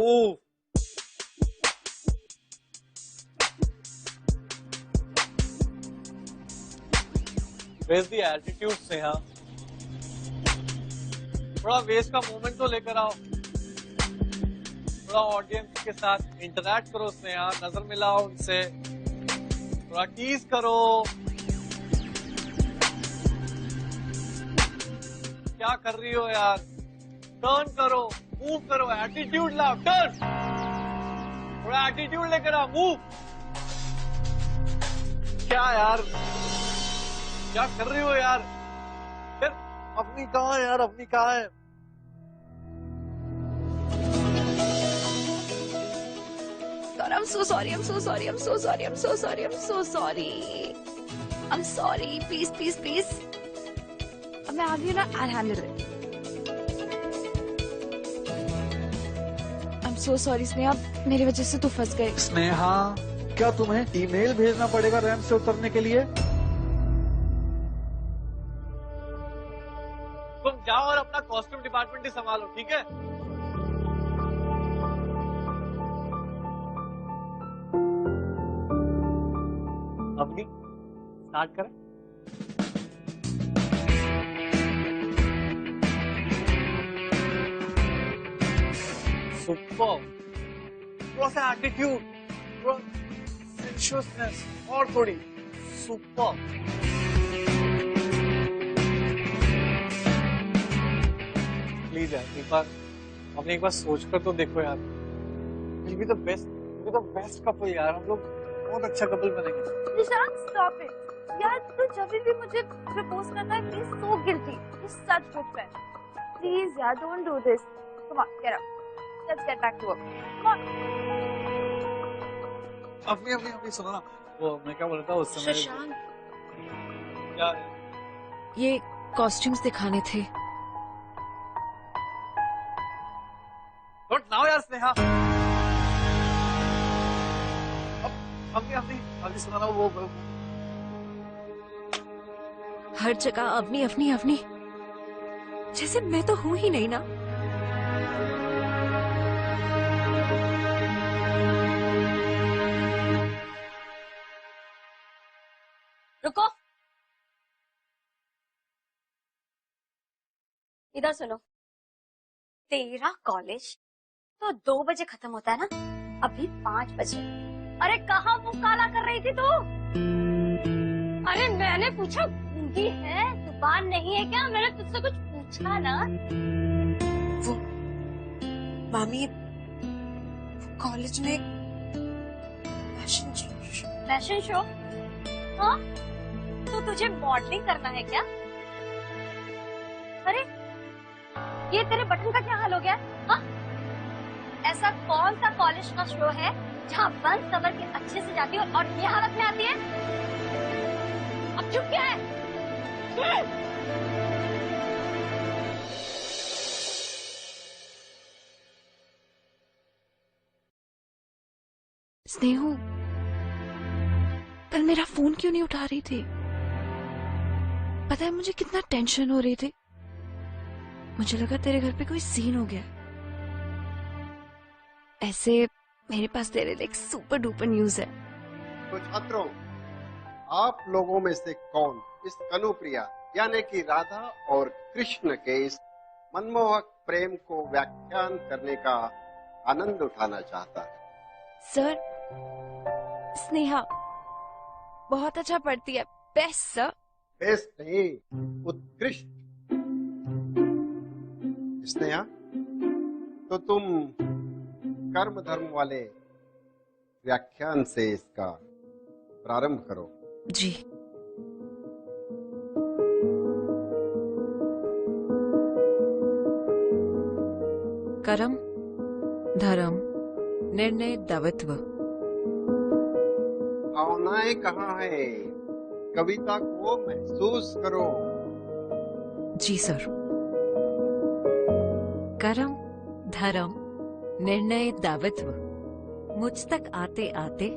Move. Where's the attitude, Sneha? थोड़ा waste का moment तो लेकर आओ, थोड़ा ऑडियंस के साथ इंटरैक्ट करो स्नेहा, नजर मिलाओ उनसे, थोड़ा टीज करो। क्या कर रही हो यार? टर्न करो, मूव करो, एटीट्यूड लाओ, टर्न, थोड़ा एटीट्यूड लेकर आओ, मूव। क्या यार, क्या कर रही हो यार? फिर अपनी कहाँ है यार, अपनी कहाँ है? God, I'm so sorry, I'm so sorry, I'm so sorry, I'm so sorry, I'm so sorry. I'm sorry, please, please, please. अब मैं आ गई ना, I'll handle it. I'm so sorry, Sneha, मेरी वजह से तू फंस गई। स्नेहा, क्या तुम्हें ईमेल भेजना पड़ेगा रैंप से उतरने के लिए? तुम जाओ और अपना कॉस्ट्यूम डिपार्टमेंट ही संभालो, ठीक है? अवनी, स्टार्ट करें? सुपर, थोड़ा सा एटीट्यूड, थोड़ा सेंशुअसनेस, और थोड़ी सुपर। प्लीज यार, एक बार सोच कर तो देखो यार। We'll be the best couple यार, हम लोग बहुत अच्छा कपल बनेंगे। Nishant, stop it. यार, तू जब भी मुझे प्रपोज करता है, he's so guilty. He's such good friend. Please यार, don't do this. Come on, get up. Let's get back to work. Come on. अपनी सुनो ना, वो मैं क्या बोल रहा था उस समय। शशांक, क्या? ये कॉस्ट्यूम्स दिखाने थे। Not now यार स्नेहा। अपनी सुना ना वो। हर जगह अवनी अवनी अवनी, जैसे मैं तो हूं ही नहीं ना। रुको, इधर सुनो। तेरा कॉलेज तो 2 बजे खत्म होता है ना, अभी 5 बजे। अरे कहाँ मुंह काला कर रही थी तू? अरे मैंने पूछा गूंगी है, जुबान नहीं है क्या? मैंने तुझसे कुछ पूछा ना। वो मामी, कॉलेज में फैशन शो? हाँ, तो तुझे मॉडलिंग करना है क्या? अरे ये तेरे बटन का क्या हाल हो गया? हाँ? ऐसा कौन सा कॉलेज का शो है जहाँ बन सवर के अच्छे से जाती है और ये हालत में आती है? अब चुप क्या है? स्नेहू, कल मेरा फोन क्यों नहीं उठा रही थी? पता है मुझे कितना टेंशन हो रही थी। मुझे लगा तेरे घर पे कोई सीन हो गया। ऐसे मेरे पास तेरे लिए एक सुपर डुपर न्यूज है। तो छात्रों, आप लोगों में से कौन इस कनुप्रिया यानी कि राधा और कृष्ण के इस मनमोहक प्रेम को व्याख्यान करने का आनंद उठाना चाहता है? सर, स्नेहा बहुत अच्छा पढ़ती है। Best sir. बेस्ट नहीं, उत्कृष्ट। स्नेहा, तो तुम कर्म धर्म वाले व्याख्यान से इसका प्रारंभ करो। जी। कर्म धर्म निर्णय दायित्व। भावनाएं कहाँ है? कविता को महसूस करो। जी सर। कर्म धर्म निर्णय दायित्व मुझ तक आते आते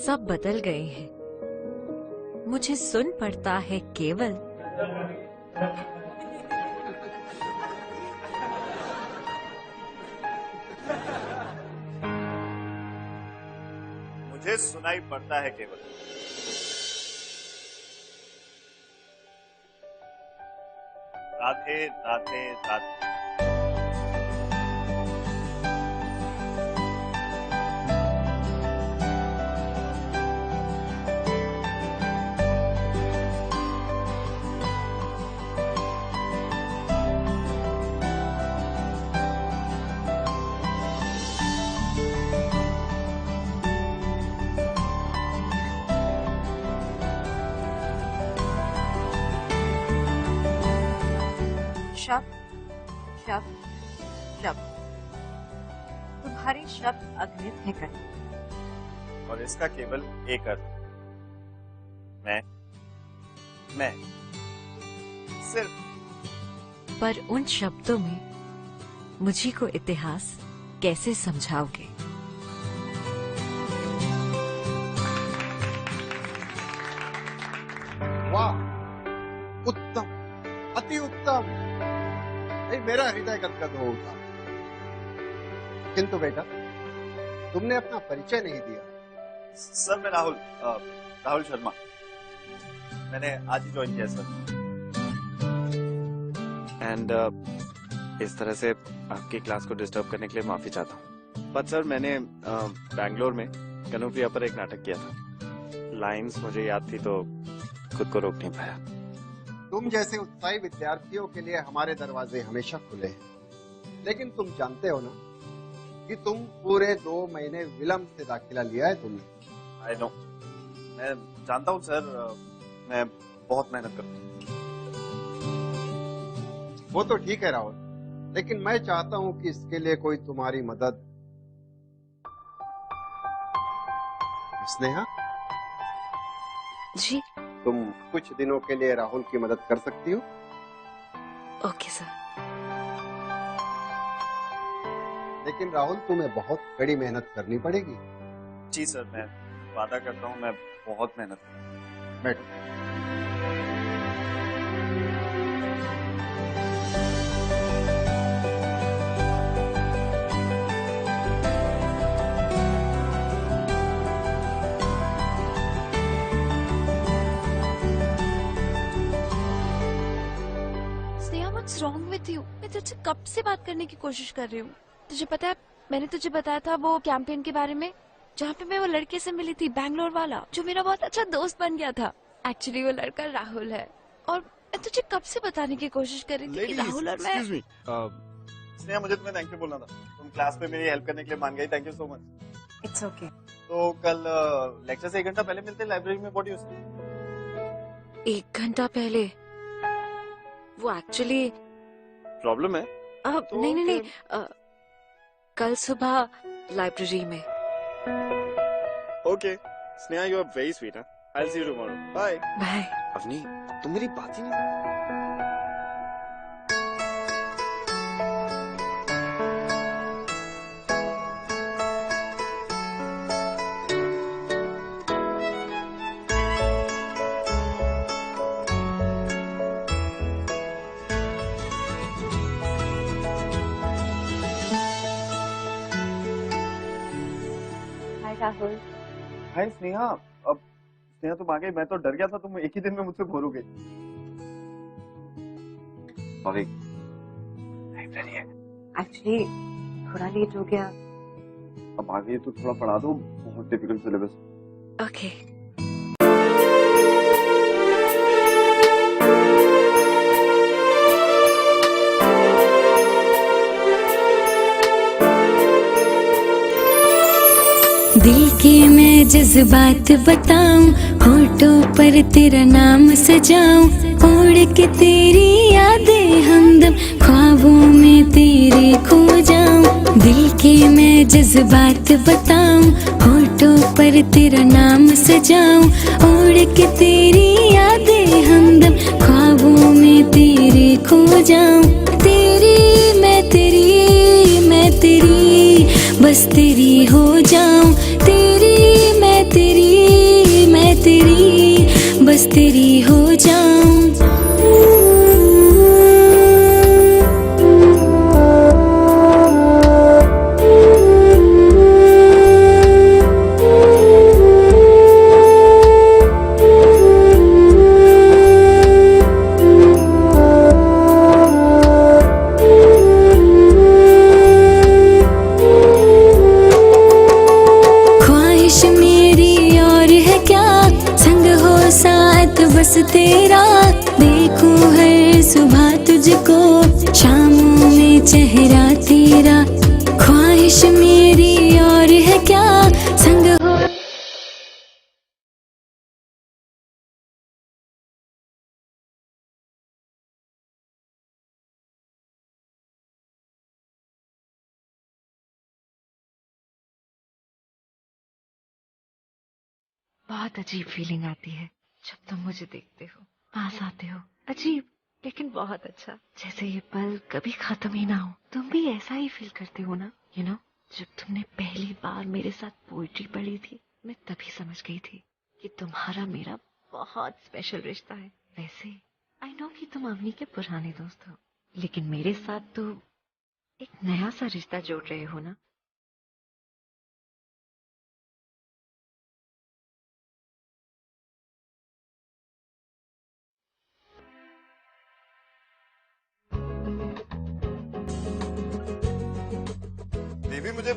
सब बदल गए हैं। मुझे सुन पड़ता है केवल मुझे सुनाई पड़ता है केवल राधे राधे राधे। शब्द शब्द शब्द, तुम्हारे शब्द अद्भुत है कहीं, और इसका केवल एक अर्थ, मैं सिर्फ। पर उन शब्दों में मुझे को इतिहास कैसे समझाओगे? वाह, उत्तम, अति उत्तम। नहीं, मेरा हृदय गदगद हो उठा। किंतु बेटा, तुमने अपना परिचय नहीं दिया। सर मैं राहुल शर्मा, मैंने आज ही ज्वाइन किया सर। एंड इस तरह से आपकी क्लास को डिस्टर्ब करने के लिए माफी चाहता हूँ। बट सर मैंने बैंगलोर में कनुप्रिया पर एक नाटक किया था। लाइंस मुझे याद थी तो खुद को रोक नहीं पाया। तुम जैसे उत्साही विद्यार्थियों के लिए हमारे दरवाजे हमेशा खुले हैं, लेकिन तुम जानते हो ना कि तुम पूरे 2 महीने विलंब से दाखिला लिया है तुमने। आई नो, मैं जानता हूँ सर, मैं बहुत मेहनत करता हूँ। वो तो ठीक है राहुल, लेकिन मैं चाहता हूँ कि इसके लिए कोई तुम्हारी मदद। स्नेहा जी तुम कुछ दिनों के लिए राहुल की मदद कर सकती हो? Okay sir. लेकिन राहुल तुम्हें बहुत कड़ी मेहनत करनी पड़ेगी। जी सर, मैं वादा करता हूँ मैं बहुत मेहनत करूँगा। बैठो। What's wrong with you? मैं तुझसे कब से बात करने की कोशिश कर रही हूँ। तुझे पता है मैंने तुझे बताया था वो कैंपेन के बारे में, जहाँ पे मैं वो लड़के से मिली थी, बैंगलोर वाला, जो मेरा बहुत अच्छा दोस्त बन गया था। एक्चुअली वो लड़का राहुल है, और मैं तुझे कब से बताने की कोशिश कर रही थी कि राहुल और मैं। स्नेहा, मुझे तुम्हें थैंक यू बोलना था। तुम क्लास में मेरी हेल्प करने के लिए मान गई, thank you so much. It's okay. तो कल लेक्चर से 1 घंटा पहले मिलते हैं लाइब्रेरी में। व्हाट डू यू से? 1 घंटा पहले? वो एक्चुअली प्रॉब्लम है? नहीं, कल सुबह लाइब्रेरी में। Okay Sneha, you are very sweet. I will see you tomorrow. Bye bye. Avni, तुम मेरी बात ही नहीं। राहुल। हाय स्नेहा। अब स्नेहा तुम आ गई, मैं तो डर गया था तुम एक ही दिन में मुझसे बोर हो गई। सॉरी, लाइब्रेरी है। एक्चुअली थोड़ा लेट हो गया। अब आ गई तो थोड़ा पढ़ा दो, बहुत डिफिकल्ट सिलेबस। ओके। दिल के मैं जज्बात बताऊं, होठों पर तेरा नाम सजाऊं, उड़ के तेरी यादें हमदम ख्वाबों में तेरे खो जाऊं। दिल के मैं जज्बात बताऊं, होठों पर तेरा नाम सजाऊं, उड़ के तेरी यादें हमदम ख्वाबों में तेरे खो जाऊं। तेरी मैं तेरी बस तेरी हो जाऊं। तेरी मैं तेरी बस तेरी हो जाऊं। पास तेरा, देखूं हर सुबह तुझको, शामों में चेहरा तेरा, ख्वाहिश मेरी और है क्या संग हो। बहुत अजीब फीलिंग आती है जब तुम मुझे देखते हो, पास आते हो। अजीब लेकिन बहुत अच्छा, जैसे ये पल कभी खत्म ही ना हो। तुम भी ऐसा ही फील करते हो ना? यू नो, जब तुमने पहली बार मेरे साथ पोइट्री पढ़ी थी, मैं तभी समझ गई थी कि तुम्हारा मेरा बहुत स्पेशल रिश्ता है। वैसे आई नो कि तुम अवनी के पुराने दोस्त हो, लेकिन मेरे साथ तो एक नया सा रिश्ता जोड़ रहे हो ना। बेबी, मुझे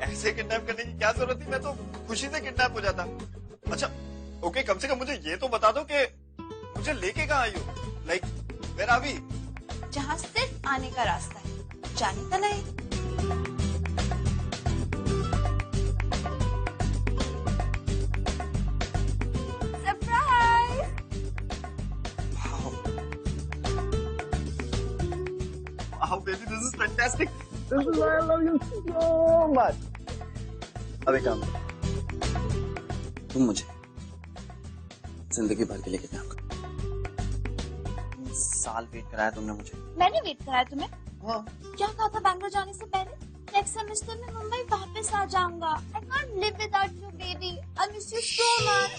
ऐसे किडनैप करने की क्या जरूरत थी? मैं तो खुशी से किडनैप हो जाता। अच्छा ओके, कम से कम मुझे ये तो बता दो कि मुझे लेके कहाँ आई हो? Like where are we? जहाँ सिर्फ आने का रास्ता है, जाने का नहीं। Surprise! Wow baby, this is fantastic. This is why I love you so much. अब एक काम करो, तुम मुझे जिंदगी भर के लेके जाओगे। 3 साल वेट कराया तुमने मुझे। मैंने वेट कराया तुम्हें? हाँ। क्या कहा था बैंगलोर जाने से पहले? नेक्स्ट सेमेस्टर में मुंबई वापस आ जाऊंगा। I can't live without you, baby. I miss you so much.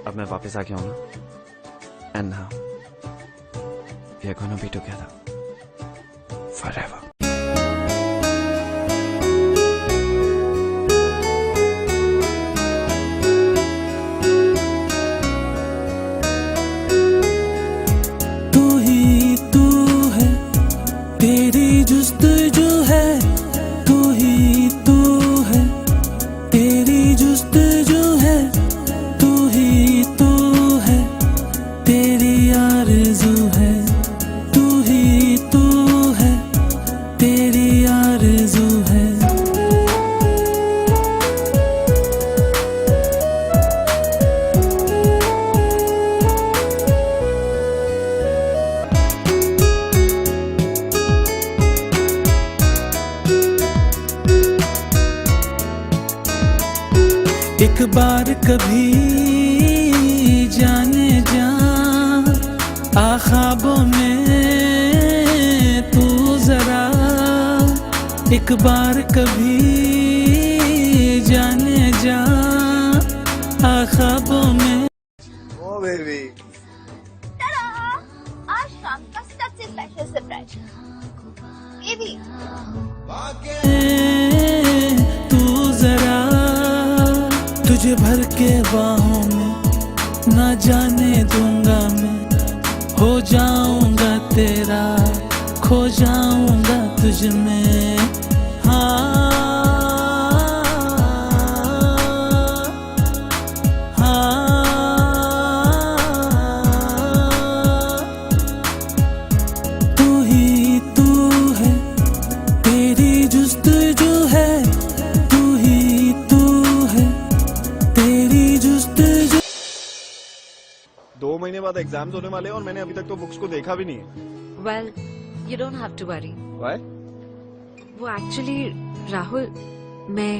अब मैं वापस आ गया हूँ ना, and now we are gonna be together forever. तू ही तू है, तेरी जुस्तजू है, तू ही तू है, तेरी जुस्तजू है, तू ही तू है, तेरी आरज़ू है, तू ही तू है, तेरी आरज़ू है। एक बार कभी जाने जा, आ ख्वाबों में तू जरा, एक बार कभी जाने जा, आ ख्वाबों में। ओ बेबी, Ta-da! आज शाम का सबसे स्पेशल सरप्राइज, बेबी। तू जरा, तुझे भर के बाहों में ना जाने दूंगा मैं, हो जाऊंगा तेरा, खो जाऊंगा तुझ में। हाँ तू ही तू है, तेरी जुस्तजू है, तू ही तू है, तेरी जुस्तजू। 2 महीने बाद एग्जाम्स होने वाले हैं और मैंने अभी तक तो बुक्स को देखा भी नहीं है। Well, you don't have to worry. Why? वो एक्चुअली राहुल, मैं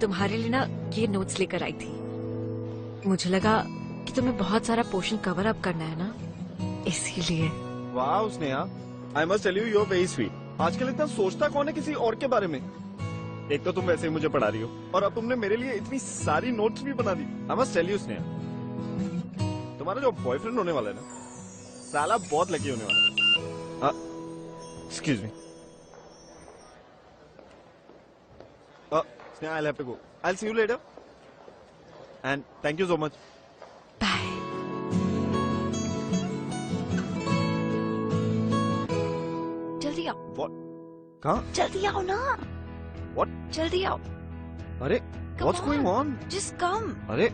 तुम्हारे लिए ना ये नोट्स लेकर आई थी। मुझे लगा कि तुम्हें बहुत सारा पोर्शन कवर अप करना है ना, इसीलिए। वाह Sneha, I must tell you, you are very sweet. आजकल इतना सोचता कौन है किसी और के बारे में? एक तो तुम वैसे ही मुझे पढ़ा रही हो और अब तुमने मेरे लिए इतनी सारी नोट्स भी बना दी। I must tell you Sneha, तुम्हारा जो बॉयफ्रेंड होने वाला है ना, साला बहुत लकी होने वाला है। Excuse me, Sneha, I'll have to go. I'll see you later. And thank you so much. बाय। जल्दी आओ। What? कहाँ? जल्दी आओ ना। What? जल्दी आओ। अरे, what's going on? Just come. अरे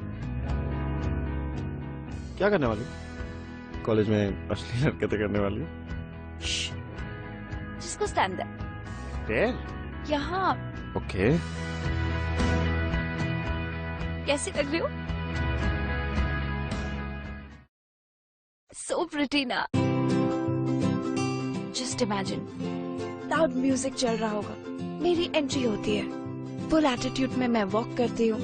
क्या करने वाली? कॉलेज में असली हरकतें करने वाली? जिसको स्टैंड है देयर यहाँ। ओके। कैसी लग रही हो? So pretty ना। Just imagine, लाउड म्यूजिक चल रहा होगा, मेरी एंट्री होती है, फुल एटीट्यूड में मैं वॉक करती हूँ,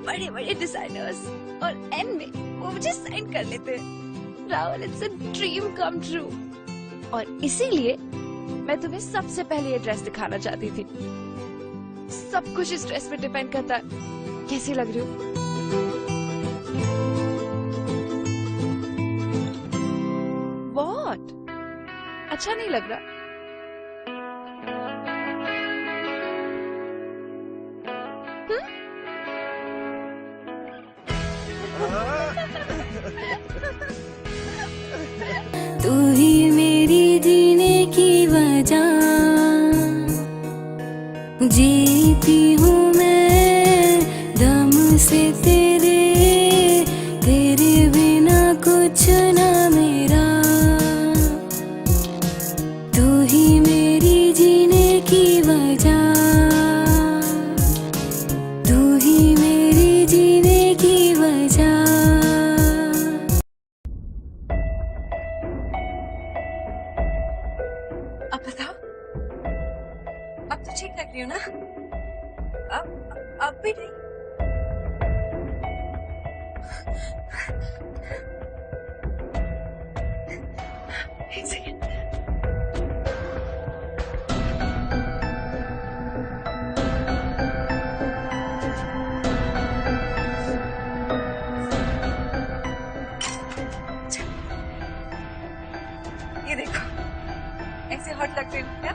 बड़े बड़े डिजाइनर्स और एंड में वो मुझे साइन कर लेते हैं। Rahul, it's a dream come true. और इसीलिए मैं तुम्हें सबसे पहले ये ड्रेस दिखाना चाहती थी। सब कुछ इस ड्रेस पे डिपेंड करता है। कैसी लग रही हूँ? What? अच्छा नहीं लग रहा? तू ही मेरी जीने की वजह, जीती हूँ मैं दम से तेरे, तेरे बिना कुछ ना मेरा। तू ही मेरी जीने की वजह, तू ही मेरी जीने की वजह। अब बताओ, अब तो ठीक लग रही हो ना? अब भी नहीं? एक सेकेंड। ये देखो, ऐसे हॉट लग रही हूँ क्या?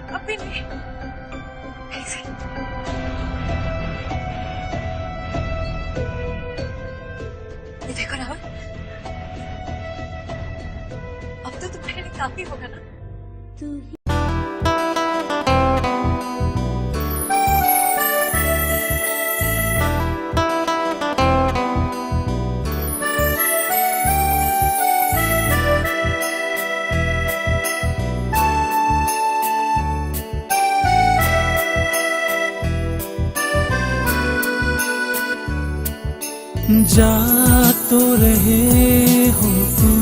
अब भी नहीं? ऐसे ये देखो राहुल, अब तो तुम्हारे लिए काफी होगा ना? जा तो रहे हो तुम,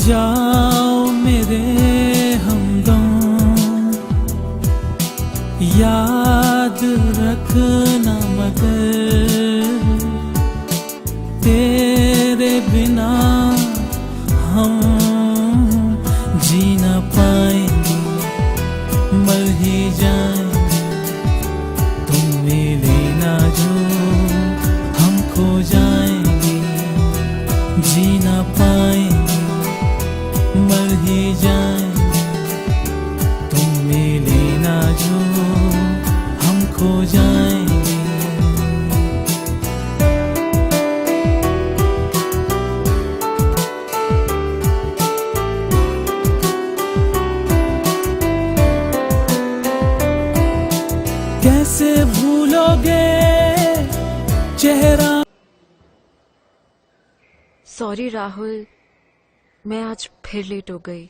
जाओ मेरे हमदम, याद रखना मगर तेरे बिना हम जी न पाएंगे, मर ही जाएंगे। तुम मिले ना जो हम खो जाएंगे, जी ना पाएंगे, मर ही जाएंगे। तुम मिले ना जो हम खो जाएंगे। कैसे भूलोगे चेहरा। सॉरी राहुल, मैं आज फिर लेट हो गई।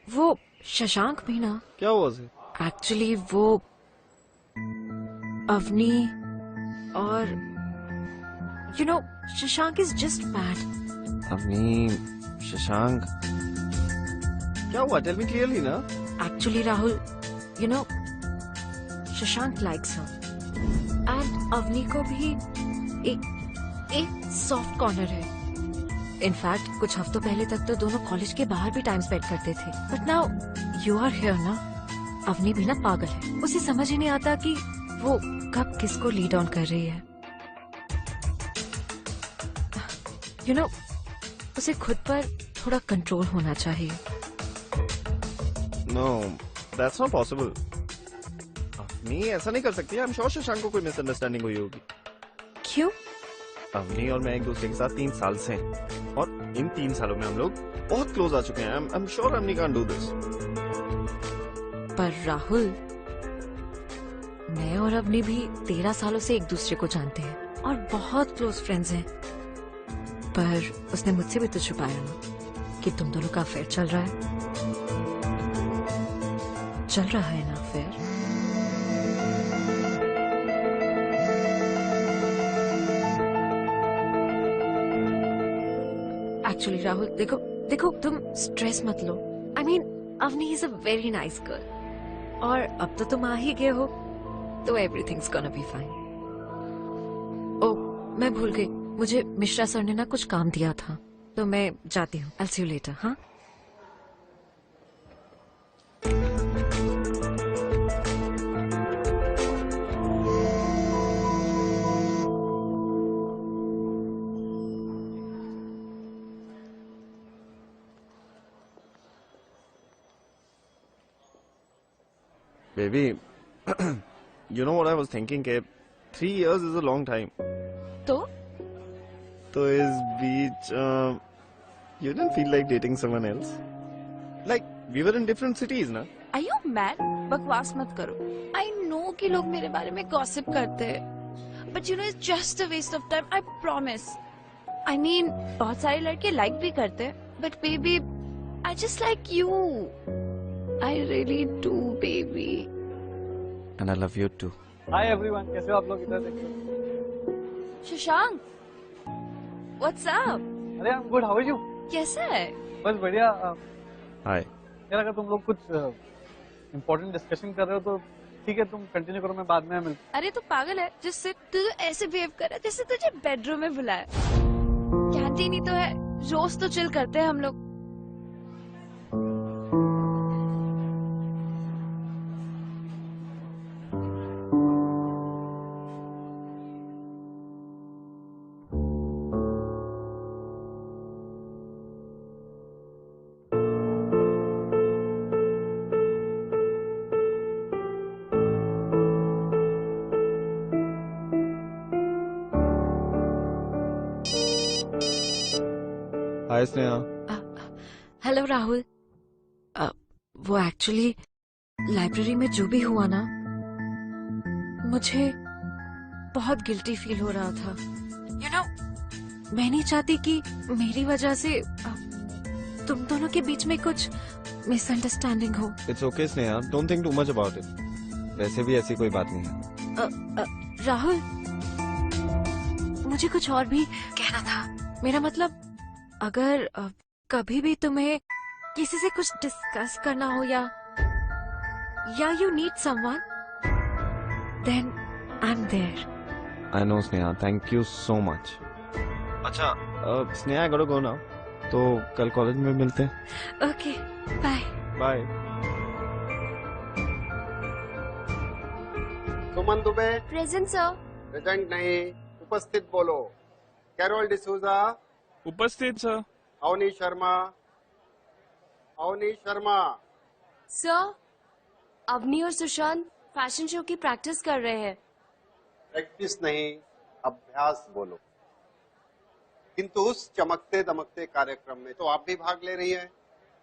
वो शशांक भी ना, क्या हुआ उसे? एक्चुअली वो अवनी और you know Shashank is just bad. Avni, Shashank, क्या हुआ? टेल मी क्लियरली ना। Actually Rahul, you know Shashank likes her and Avni को भी एक सॉफ्ट कॉर्नर है। इनफैक्ट कुछ हफ्तों पहले तक तो दोनों कॉलेज के बाहर भी टाइम स्पेंड करते थे, but now you are here ना। अवनी भी ना पागल है, उसे समझ ही नहीं आता कि वो कब किसको लीड ऑन कर रही है। यू नो उसे खुद पर थोड़ा कंट्रोल होना चाहिए। No, that's not possible. Avni ऐसा नहीं कर सकती। आई एम श्योर शशांक को कोई मिसअंडरस्टैंडिंग हुई होगी। क्यों? अवनी और मैं एक दूसरे के साथ 3 साल से हैं और इन 3 सालों में हम लोग बहुत क्लोज आ चुके हैं। I am sure Avni can do this. पर राहुल, मैं और अवनी भी 13 सालों से एक दूसरे को जानते हैं और बहुत क्लोज फ्रेंड्स हैं, पर उसने मुझसे भी तो छुपाया ना कि तुम दोनों का अफेयर चल रहा है। चल रहा है ना अफेयर? एक्चुअली राहुल, देखो देखो, तुम स्ट्रेस मत लो। I mean, Avni is a very nice girl, और अब तो तुम आ ही गए हो, तो everything's gonna be fine. Oh, मैं भूल गई, मुझे मिश्रा सर ने ना कुछ काम दिया था, तो मैं जाती हूँ। I'll see you later, हाँ? Baby, you know what I was thinking? कि 3 years is a long time. तो इस बीच you didn't feel like dating someone else? Like we were in different cities, ना? Are you mad? बकवास मत करो। I know कि लोग मेरे बारे में gossip करते हैं, but you know it's just a waste of time. I promise. I mean, बहुत सारे लड़के like भी करते हैं, but baby, I just like you. I really do, baby. And I love you too. Hi everyone, कैसे हो आप लोग? इधर देखो। Shashank, what's up? अरे I'm good, how are you? कैसा है? बस बढ़िया। Hi. यार अगर तुम लोग कुछ इम्पोर्टेंट डिस्कशन कर रहे हो तो ठीक है, तुम कंटिन्यू करो, मैं बाद में मिलता। अरे तू पागल है, जिससे तू ऐसे बिहेव कर रहा है जैसे तुझे बेडरूम में बुलाया। कैंटीन ही तो है, रोज तो चिल करते हैं हम लोग। हाय स्नेहा। हेलो राहुल। वो एक्चुअली लाइब्रेरी में जो भी हुआ ना, मुझे बहुत गिल्टी फील हो रहा था। यू नो, मैं नहीं चाहती कि मेरी वजह से तुम दोनों के बीच में कुछ मिसअंडरस्टैंडिंग हो। It's okay Sneha, don't think too much about it. वैसे भी ऐसी कोई बात नहीं है। राहुल, मुझे कुछ और भी कहना था। मेरा मतलब, अगर कभी भी तुम्हें किसी से कुछ डिस्कस करना हो या you need someone, then I am there. I know Sneha, thank you so much. अच्छा Sneha, I got to go now, तो कल कॉलेज में मिलते हैं। Okay, bye bye. Suman Dubey. Present sir. Present नहीं, उपस्थित बोलो। कैरोल डिसूजा। उपस्थित सर। अवनी शर्मा। अवनी शर्मा। सर, अवनी और सुशांत फैशन शो की प्रैक्टिस कर रहे हैं। प्रैक्टिस नहीं, अभ्यास बोलो। किंतु उस चमकते दमकते कार्यक्रम में तो आप भी भाग ले रही हैं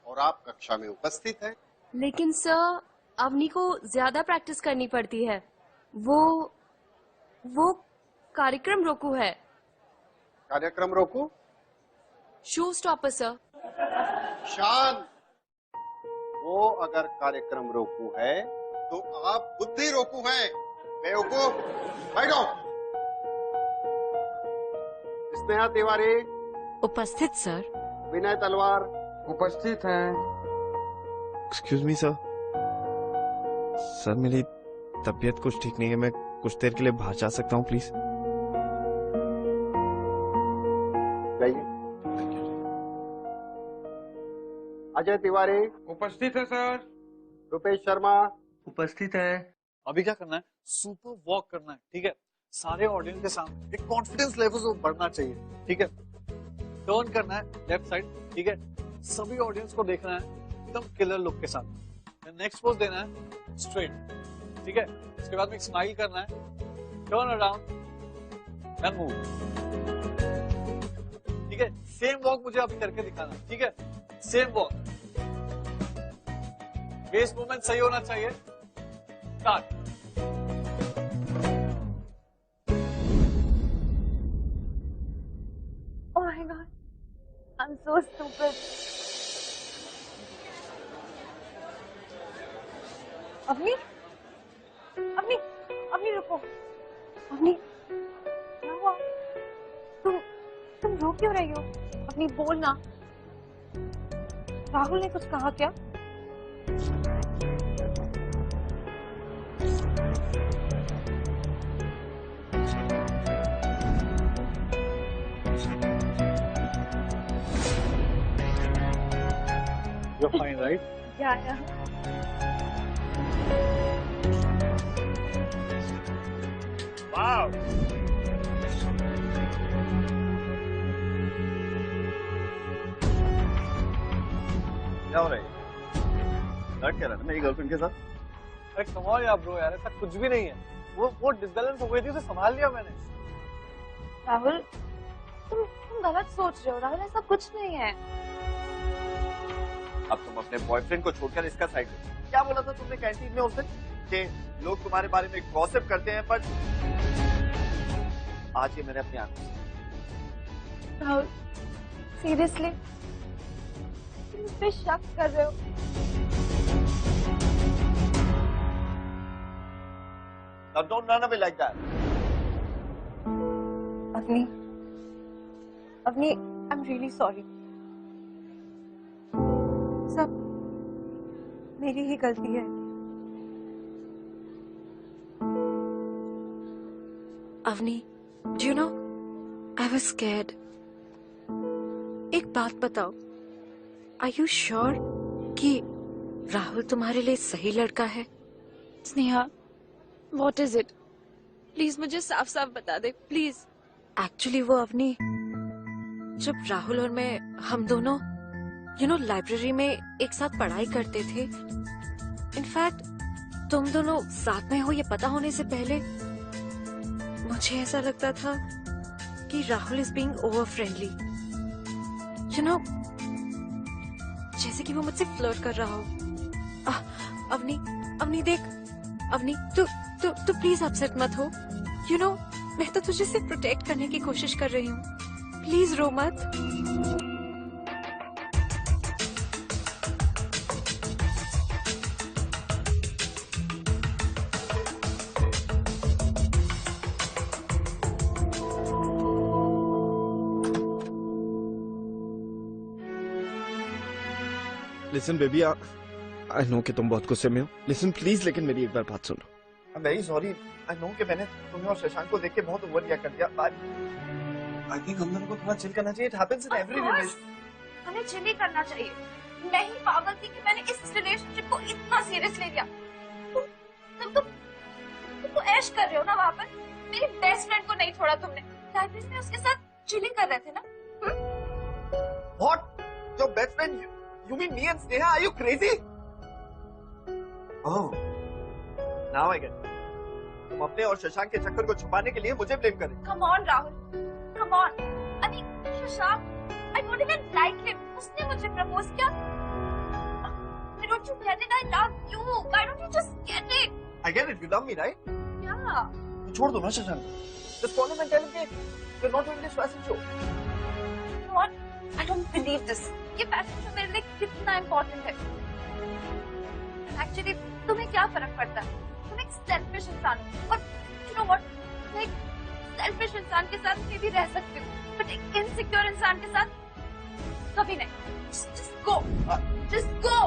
और आप कक्षा में उपस्थित हैं। लेकिन सर, अवनी को ज्यादा प्रैक्टिस करनी पड़ती है। वो कार्यक्रम रोकू है। कार्यक्रम रोकू? Show stopper sir. शांत। वो अगर कार्यक्रम रोकू है तो आप बुद्धि रोकू हैं। बेवकूफ, बैठो। स्नेहा तिवारी। उपस्थित सर। विनय तलवार। उपस्थित हैं। Excuse me sir. सर, मेरी तबीयत कुछ ठीक नहीं है, मैं कुछ देर के लिए बाहर जा सकता हूँ प्लीज? जाइए। अजय तिवारी। उपस्थित है सर। रुपेश शर्मा। उपस्थित है। अभी क्या करना है? सुपर वॉक करना है, ठीक है? सारे ऑडियंस के सामने एक कॉन्फिडेंस लेवल बढ़ना चाहिए, ठीक है? टर्न करना है लेफ्ट साइड, ठीक है? सभी ऑडियंस को देखना है एकदम किलर लुक के साथ। नेक्स्ट पोज देना है स्ट्रेट, ठीक है? उसके बाद में एक स्माइल करना है, टर्न अराउंड एंड मूव, ठीक है? सेम वॉक मुझे अभी करके दिखाना, ठीक है? सेम वॉक, वेस्ट मूवमेंट सही होना चाहिए। Start. so stupid. Avni, Avni, Avni रुको। अवनी, क्या हुआ? तुम रो क्यों रही हो? अवनी बोल ना। राहुल ने कुछ कहा क्या? You're fine, right? Yeah. Wow. क्या हो रहा है? लड़ क्या रहा है मेरी गर्लफ्रेंड के साथ? अरे कमाल यार ब्रो, यार ऐसा कुछ भी नहीं है। वो डिसबैलेंस हो गई थी, उसे संभाल लिया मैंने। राहुल, तुम गलत सोच रहे हो। राहुल ऐसा कुछ नहीं है। अब तुम अपने बॉयफ्रेंड को छोड़कर इसका साइड लो। क्या बोला था तुमने कैंटीन में उस दिन कि लोग तुम्हारे बारे में गॉसिप करते हैं, पर आज ये मैंने अपनी आंखों से। राहुल, सीरियसली तुम मुझ पे शक कर रहे हो? Now don't run away like that. Avani, I'm really sorry. सब मेरी ही गलती है। Avani, do you know, I was scared. एक बात बताओ, Are you sure कि राहुल तुम्हारे लिए सही लड़का है? Sneha, what is it? Please मुझे साफ साफ बता दे, प्लीज। एक्चुअली वो अवनी, जब राहुल और मैं हम दोनों लाइब्रेरी में एक साथ पढ़ाई करते थे, इनफैक्ट तुम दोनों साथ में हो ये पता होने से पहले मुझे ऐसा लगता था कि Rahul is being over friendly, जैसे कि वो मुझसे फ्लर्ट कर रहा हो। अवनी देख, अवनी तू प्लीज अपसेट मत हो। मैं तो तुझे सिर्फ प्रोटेक्ट करने की कोशिश कर रही हूँ। प्लीज रो मत। लिसन बेबी, आई नो कि तुम बहुत गुस्से में हो। लिसन प्लीज, लेकिन मेरी एक बार बात सुनो। I'm very sorry. I know कि मैंने तुम्हें और शशांक को देख के बहुत ओवर रिएक्ट कर दिया। I think हम दोनों को थोड़ा चिल करना चाहिए। It happens in every relation. हमें चिल ही करना चाहिए। मैं ही पागल थी कि मैंने इस रिलेशनशिप को इतना सीरियस ले लिया। तुम ऐश कर रहे हो ना वहाँ पर? मेरी बेस्ट फ्रेंड को नहीं छोड़ा तुमने। लाइब्रेरी में उसके साथ चिलिंग कर रहे थे ना? What? Your best friend? You mean me and Sneha? Are you crazy? Oh. Now I get it. तुम अपने और शशांक के चक्कर को छुपाने के लिए मुझे ब्लेम करें। Come on, Rahul. Come on. I mean, Shashank, I don't even like him. उसने मुझे प्रपोज किया। Why don't you get it? I love you. Why don't you just get it? I get it. You love me, right? Yeah. तो छोड़ दो ना Shashank. Just call him and tell him कि you're not doing this fashion show. You know what? I don't believe this. ये fashion show मेरे लिए कितना important है। Actually, तुम्हें क्या फर्क पड़ता है? तुम एक सेल्फिश इंसान हो, और you know what? मैं एक सेल्फिश इंसान के साथ भी रह सकती हूँ, बट एक इनसिक्योर इंसान के साथ कभी नहीं। Just go. Just go.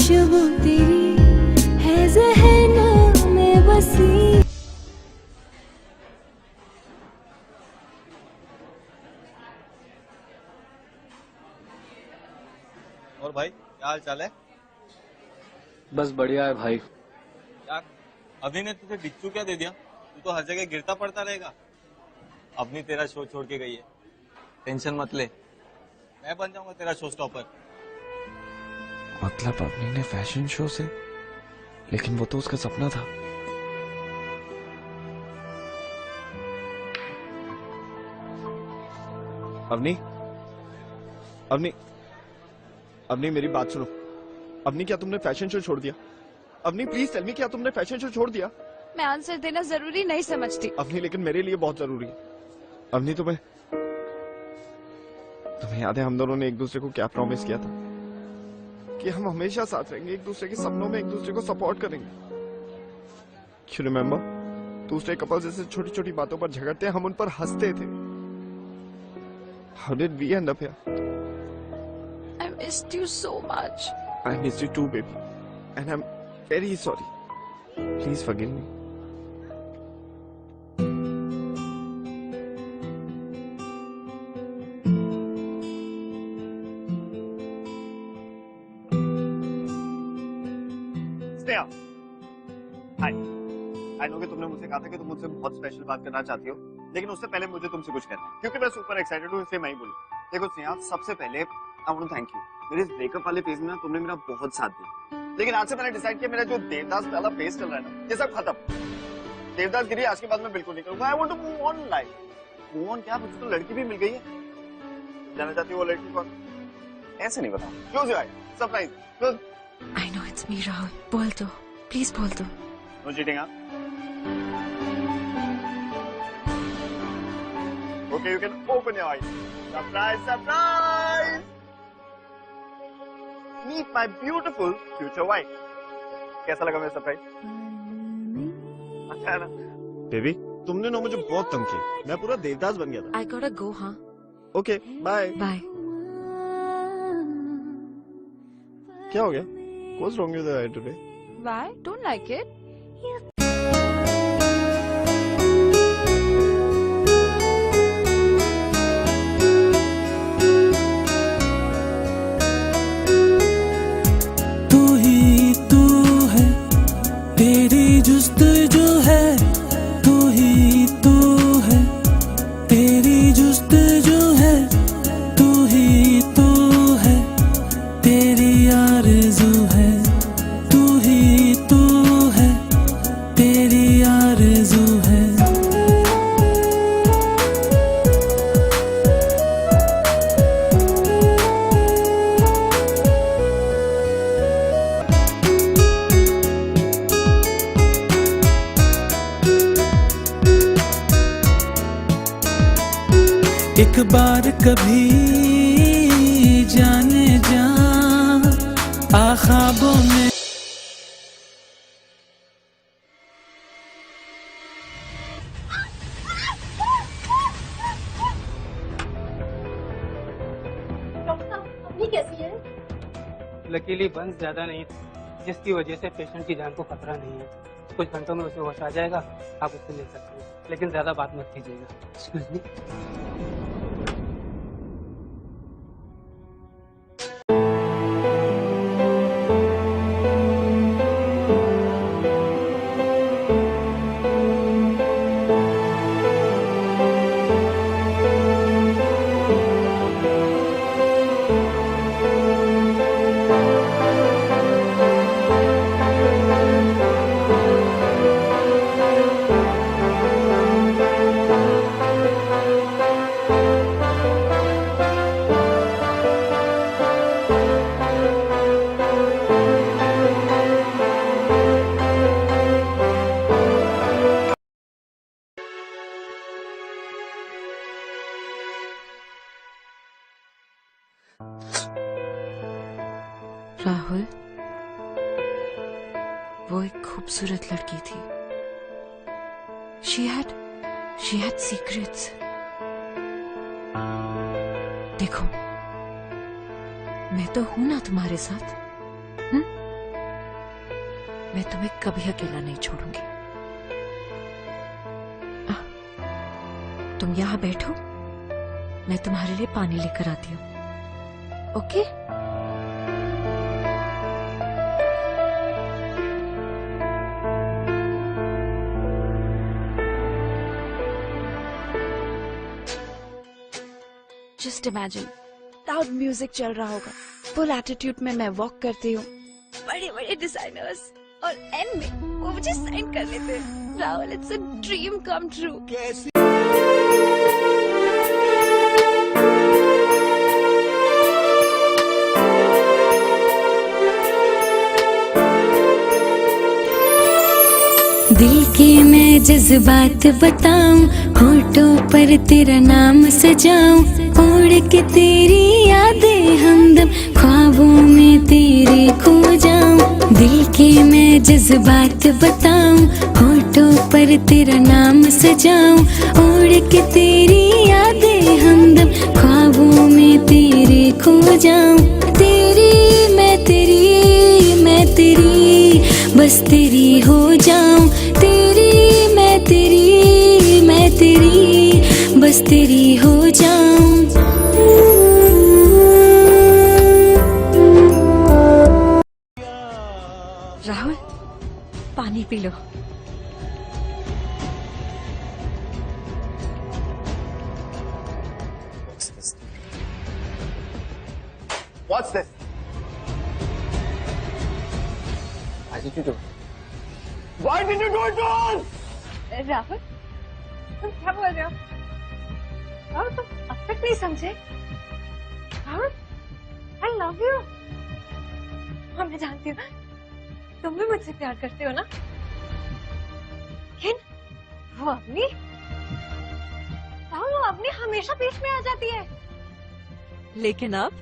खुशबू तेरी है ज़हनों में बसी। और भाई क्या हाल चाल है? बस बढ़िया है भाई। क्या अभी ने तुझे बिच्छू क्या दे दिया? तू तो हर जगह गिरता पड़ता रहेगा। अवनी तेरा शो छोड़ के गई है, टेंशन मत ले, मैं बन जाऊंगा तेरा शो स्टॉपर। मतलब अवनी ने फैशन शो से, लेकिन वो तो उसका सपना था। अवनी, अवनी, अवनी मेरी बात सुनो। अवनी क्या तुमने फैशन शो छोड़ दिया? अवनी प्लीज टेल मी, क्या तुमने फैशन शो छोड़ दिया? मैं आंसर देना जरूरी नहीं समझती। अवनी लेकिन मेरे लिए बहुत जरूरी है। अवनी तुम्हें याद है हम दोनों ने एक दूसरे को क्या प्रॉमिस किया था? कि हम हमेशा साथ रहेंगे, एक दूसरे के सपनों में एक दूसरे को सपोर्ट करेंगे। You remember? दूसरे कपल जैसे छोटी छोटी बातों पर झगड़ते हम उन पर हंसते थे। How did we end up here? I missed you so much. I missed you too, baby. And I'm very sorry. Please forgive me. Sneha. Hi. I know कि तुमने मुझसे कहा था कि तुम मुझसे बहुत स्पेशल बात करना चाहती हो, लेकिन उससे पहले मुझे तुमसे कुछ कहना है, क्योंकि मैं सुपर एक्साइटेड हूँ, इसलिए मैं ही बोलूँ। देखो स्नेहा, सबसे पहले I want to thank you. मेरे इस ब्रेकअप वाले फेज में ना तुमने मेरा बहुत साथ दिया, लेकिन आज से मैंने डिसाइड किया मेरा जो देवदास वाला फेज चल रहा है ना, ये सब खत्म। देवदास गिरी आज के बाद मैं बिल्कुल नहीं करूंगा। I want to move on life. Move on क्या? मुझे तो लड़की भी मिल गई है। जानना चाहती हो वो लड़की कौन? ऐसे नहीं बताऊं। Close your eyes. Surprise. Close. I know it's me, Rahul. बोल दो, प्लीज बोल दो। No cheating, huh? Okay, you can open your eyes. Surprise, surprise! Meet my beautiful future wife. कैसा लगा मेरा सरप्राइज? अच्छा है ना? बेबी, तुमने ना मुझे बहुत तंग किया। मैं पूरा देवदास बन गया था। I gotta go, हाँ? Okay, bye. Bye. क्या हो गया? What's wrong with your eye today? Why? Don't like it? तू ही तू है, तेरी जुस्तजू है। तू ही तू है, तेरी जुस्तजू है। तू ही तू है, तेरी आरज़ू है। तू ही तू है, तेरी आरज़ू है। एक बार कभी जाने जा आ ख्वाबों में। अभी कैसी है? लकीली बंस ज्यादा नहीं थी, जिसकी वजह से पेशेंट की जान को खतरा नहीं है। कुछ घंटों में उसे होश आ जाएगा, आप उससे मिल सकते हैं, लेकिन ज्यादा बात मत कीजिएगा। Excuse me? राहुल, वो एक खूबसूरत लड़की थी। She had secrets. देखो, मैं तो हूं ना तुम्हारे साथ। मैं तुम्हें कभी अकेला नहीं छोड़ूंगी। तुम यहाँ बैठो, मैं तुम्हारे लिए पानी लेकर आती हूँ। Okay? Just imagine, loud music चल रहा होगा, फुल एटीट्यूड में मैं वॉक करती हूँ, बड़े बड़े डिजाइनर्स और एंड में वो मुझे साइन कर लेते हैं। Rahul, it's a dream come true. दिल के मैं जज्बात बताऊं, होठों पर तेरा नाम सजाऊं, उड़ के तेरी यादें हमदम ख्वाबों में तेरे खो जाऊं। दिल के मैं जज्बात बताऊं, होठों पर तेरा नाम सजाऊं, उड़ के तेरी यादें हमदम ख्वाबों में तेरे खो जाऊं। तेरी मैं तेरी बस तेरी हो जाऊं। तेरी मैं तेरी बस तेरी हो जाऊं। राहुल, पानी P low. What's this? Why did you do it? Why did you do it to us? Rahul, तुम क्या बोल रहे हो? राहुल, तुम अब तक नहीं समझे? Rahul, I love you. हाँ, मैं जानती हूँ, तुम भी मुझसे प्यार करते हो ना? लेकिन वो अवनी, राहुल, वो अवनी हमेशा बीच में आ जाती है। लेकिन अब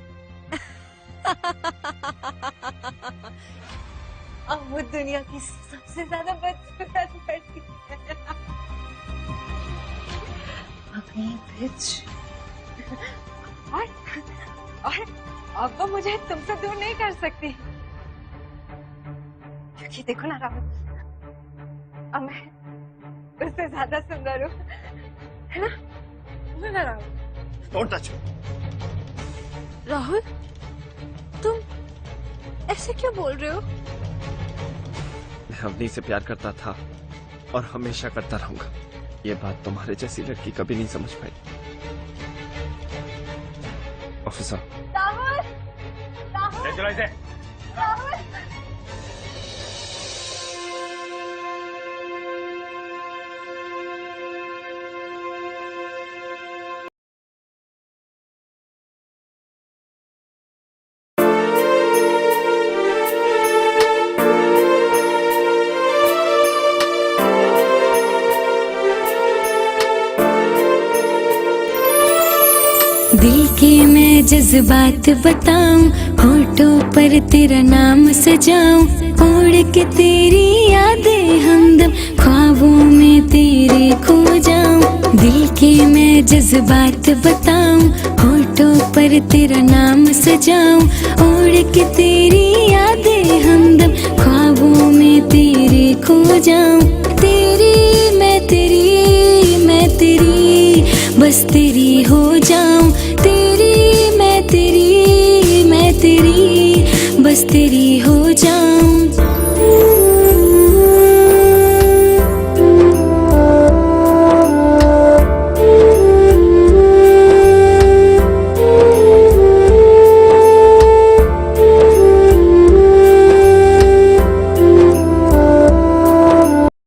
अब वो दुनिया की सबसे ज्यादा बदसूरत लड़की है। अभी बिच। और अब वो मुझे तुमसे दूर नहीं कर सकती, क्योंकि देखो ना राहुल, अब मैं उससे ज्यादा सुंदर हूँ, है ना Rahul? Don't touch me. Rahul, तुम ऐसे क्यों बोल रहे हो? मैं अवनी से प्यार करता था और हमेशा करता रहूंगा। ये बात तुम्हारे जैसी लड़की कभी नहीं समझ पाई। ऑफिसर, राहुल, राहुल, राहुल। दिल के मैं जज्बात बताऊं, होठों पर तेरा नाम सजाऊं, उड़ के तेरी यादें हमदम ख्वाबों में तेरे खो जाऊं। दिल के मैं जज्बात बताऊं, होठों पर तेरा नाम सजाऊं, उड़ के तेरी यादें हमदम ख्वाबों में तेरे खो जाऊं। तेरी मैं तेरी बस तेरी हो जाऊं। तेरी मैं तेरी बस तेरी हो जाऊं।